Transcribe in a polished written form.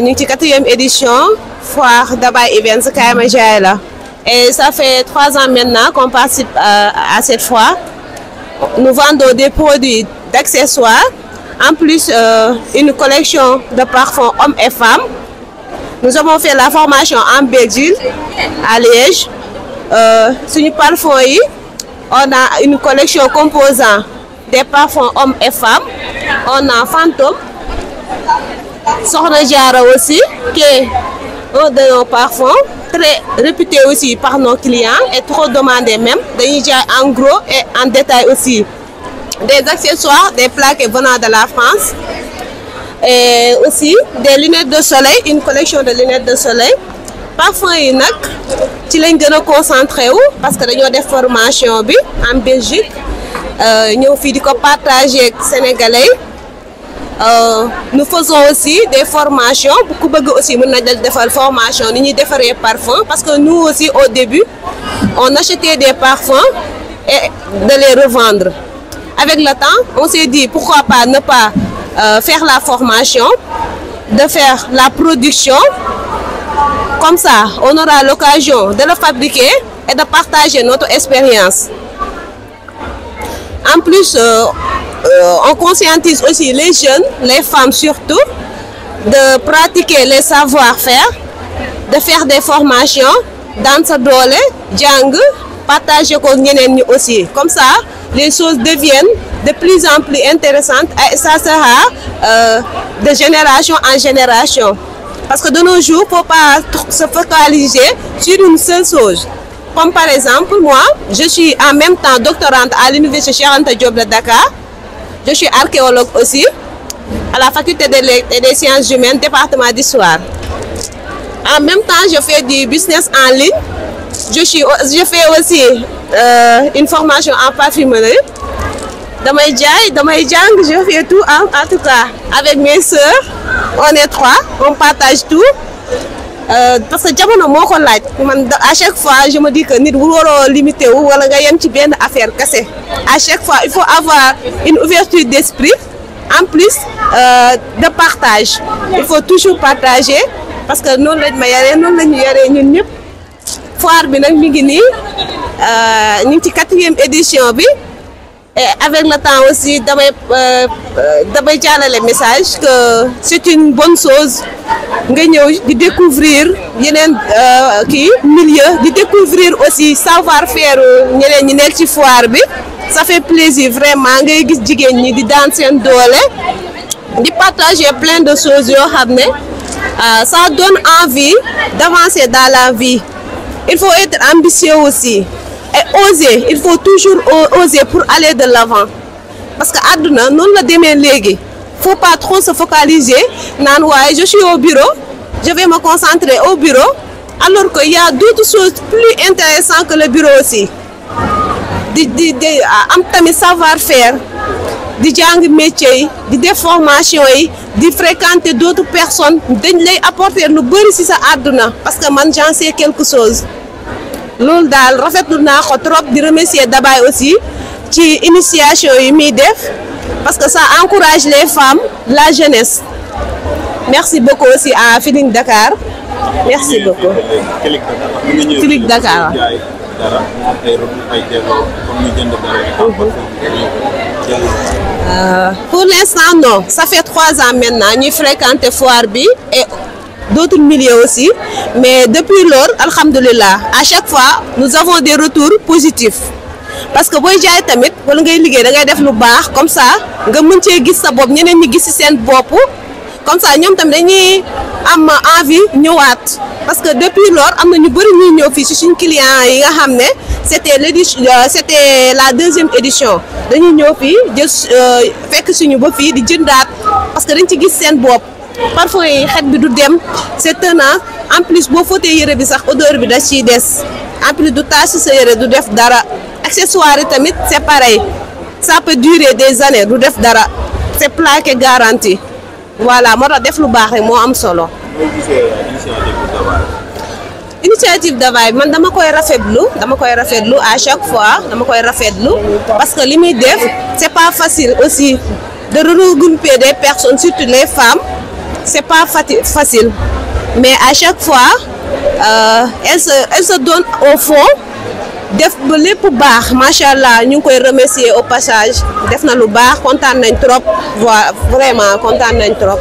ñu ngi ci 4e édition foire Dabay Events Kaay Ma Jaay La et ça fait 3 ans maintenant qu'on participe à cette foire. Nous vendons des produits d'accessoires, en plus une collection de parfums hommes et femmes. Nous avons fait la formation en Belgique, à Liège. Sur parfum, on a une collection composant des parfums hommes et femmes. On a Fantôme, Sokhna Diarra aussi, qui est un de nos parfums, très réputé aussi par nos clients et trop demandé même. En gros et en détail aussi. Des accessoires, des plaques venant de la France. Et aussi des lunettes de soleil, une collection de lunettes de soleil. Parfum yi nag ci lañ gën a concentré wu parce que dañoo def formation bi en Belgique ñëw fii di ko partager ak sénégalais. Nous faisons aussi des formations bu ku bëgg aussi mën na defal formation ni ñuy defaree parfum parce que nous aussi au début on achetait des parfums et de les revendre. Avec le temps on s'est dit pourquoi pas ne pas faire la formation, de faire la production. Comme ça, on aura l'occasion de le fabriquer et de partager notre expérience. En plus, on conscientise aussi les jeunes, les femmes surtout, de pratiquer les savoir-faire, de faire des formations dans sa doole, jàng, partager ko ñeneen ñi aussi. Comme ça, les choses deviennent de plus en plus intéressantes et ça sera de génération en génération. Parce que de nos jours, il ne faut pas se focaliser sur une seule chose. Comme par exemple, moi, je suis en même temps doctorante à l'université Cheikh Anta Diop de Dakar. Je suis archéologue aussi à la faculté des sciences humaines, département d'histoire. En même temps, je fais du business en ligne. Je fais aussi une formation en parfumerie. Je fais tout en tout cas avec mes sœurs. On est 3, on partage tout. Parce que à chaque fois, je me dis que nous devons limiter ou affaire cassée. À chaque fois, il faut avoir une ouverture d'esprit. En plus de partage. Il faut toujours partager parce que nous, nous foire bi nak mi ngi ni ñu ci 4e édition bi et avec le temps aussi damay jàllale message que c'est une bonne chose nga ñëw di découvrir yeneen milieu di découvrir aussi savoir-faire ñeneen ñi nekk ci foire bi ça fait plaisir vraiment ngay gis jigéen ñi di daan seen doole di partager plein de choses yoo xam ne ça donne envie d'avancer dans la vie. Il faut être ambitieux aussi et oser. Il faut toujours oser pour aller de l'avant. Parce que aduna non la démé légui. Faut pas trop se focaliser. Nan ouais, je suis au bureau, je vais me concentrer au bureau alors qu'il y a d'autres choses plus intéressantes que le bureau aussi. Am tamit savoir-faire, di jang métier, di def formation yi, di fréquenter d'autres personnes, dañ lay apporter lu bari ci sa aduna parce que man j'en sais quelque chose. Lool dal rafetlu na ko trop di remercier Dabay aussi ci initiation yi mi def parce que ça encourage les femmes, la jeunesse. Merci beaucoup aussi à Feeling Dakar. Merci beaucoup. Feeling Dakar. Pour l'instant non, ça fait 3 ans maintenant nous fréquentons foire bi et d'autres milieux aussi, mais depuis lors, alhamdulillah, à chaque fois nous avons des retours positifs. Parce que boy jaay tamit wala ngay liggéey da ngay def lu baax comme ça nga mën ci gis sa bopp ñeneen ñi gis ci seen bopp comme ça ñoom tam dañuy am envie ñëwaat parce que depuis lors am na ñu bëri ñuy ñëw fii ci suñu clients yi nga xam ne c'était la 2e édition dañuy ñëw fii jël fekk suñu ba fii di jëndaat parce que dañ ci gis seen bopp parfois yi xet bi du dem c'est tenant en plus boo fóotee yére bi sax odeur bi da ciy des en plus du tache sa yére du def dara accessoires yi tamit c'est pareil ça peut durer des années du def dara c'est plaqué garantie voilà moo tax def lu baax rek moo am solo. Initiative Dabay man dama koy rafetlu à chaque fois dama koy rafetlu parce que li muy def c'est pas facile aussi de regrouper des personnes surtout les femmes c'est pas facile mais à chaque fois elle se donne au fond def ba lépp baax macha allah ñu ngi koy remercier au passage def na lu baax kontaan nañ trop vraiment kontaan nañ trop.